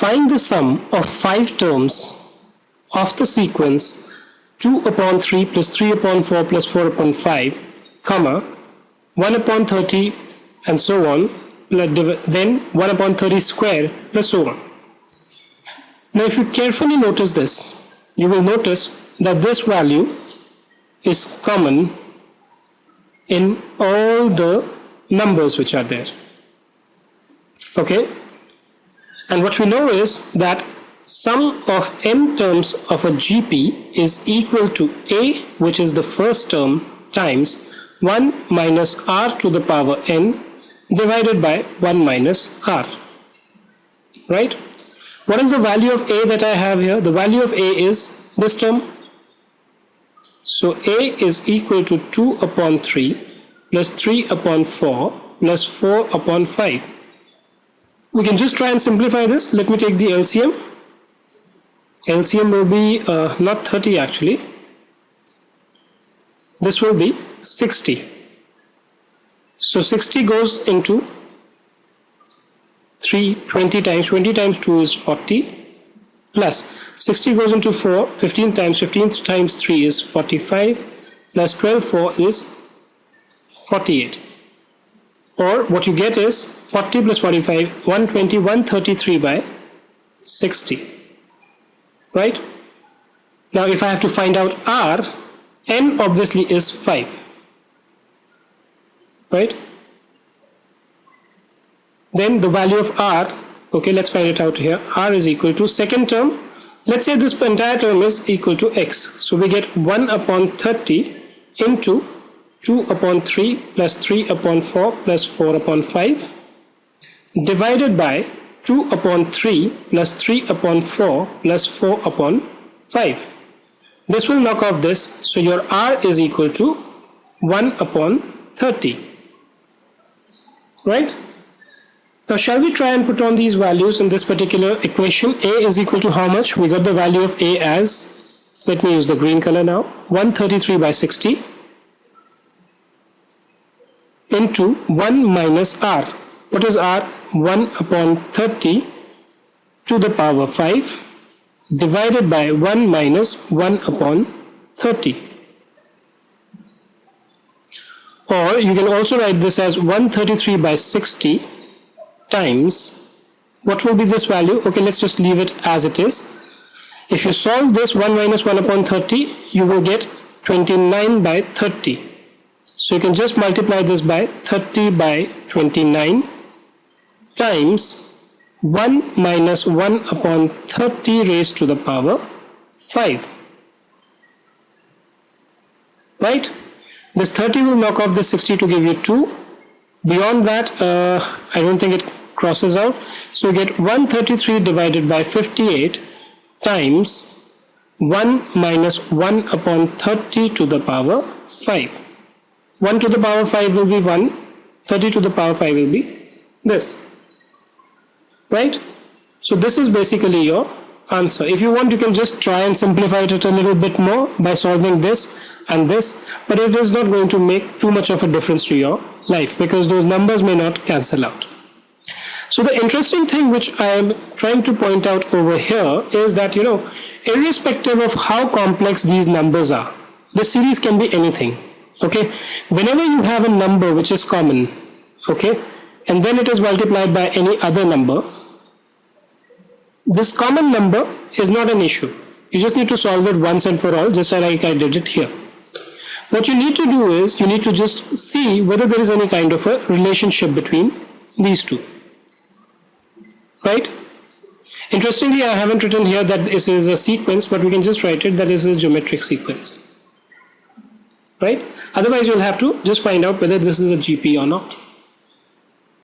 Find the sum of 5 terms of the sequence 2 upon 3 plus 3 upon 4 plus 4 upon 5, comma, 1 upon 30 and so on, then 1 upon 30 square plus so on. Now if you carefully notice this, you will notice that this value is common in all the numbers which are there. Okay? And what we know is that sum of n terms of a GP is equal to A, which is the first term, times 1 minus r to the power n divided by 1 minus r. Right? What is the value of A that I have here? The value of A is this term. So A is equal to 2 upon 3 plus 3 upon 4 plus 4 upon 5. We can just try and simplify this. Let me take the LCM. LCM will be not 30 actually. This will be 60. So 60 goes into 3 20 times. 20 times 2 is 40. Plus 60 goes into 4. 15 times 15 times 3 is 45. Plus 12 4 is 48. Or what you get is 40 plus 45, 120, 133 by 60. Right? Now if I have to find out R, n obviously is 5. Right? Then the value of R, okay, let's find it out here. R is equal to second term. Let's say this entire term is equal to x. So we get 1 upon 30 into 2 upon 3 plus 3 upon 4 plus 4 upon 5 divided by 2 upon 3 plus 3 upon 4 plus 4 upon 5. This will knock off this, so your R is equal to 1 upon 30. Right? Now shall we try and put on these values in this particular equation? A is equal to how much? We got the value of A as, let me use the green color now, 133 by 60 into 1 minus R. What is R? 1 upon 30 to the power 5 divided by 1 minus 1 upon 30. Or you can also write this as 133 by 60 times, what will be this value? Okay, let's just leave it as it is. If you solve this 1 minus 1 upon 30, you will get 29 by 30. So you can just multiply this by 30 by 29 times 1 minus 1 upon 30 raised to the power 5. Right? This 30 will knock off the 60 to give you 2. Beyond that, I don't think it crosses out. So you get 133 divided by 58 times 1 minus 1 upon 30 to the power 5. 1 to the power 5 will be 1, 30 to the power 5 will be this. Right? So this is basically your answer. If you want, you can just try and simplify it a little bit more by solving this and this, but it is not going to make too much of a difference to your life because those numbers may not cancel out. So the interesting thing which I am trying to point out over here is that, irrespective of how complex these numbers are, the series can be anything. Okay, whenever you have a number which is common, okay, and then it is multiplied by any other number, this common number is not an issue. You just need to solve it once and for all, just like I did it here. What you need to do is, you need to just see whether there is any kind of a relationship between these two. Right? Interestingly, I haven't written here that this is a sequence, but we can just write it that this is a geometric sequence. Right? Otherwise, you'll have to just find out whether this is a GP or not.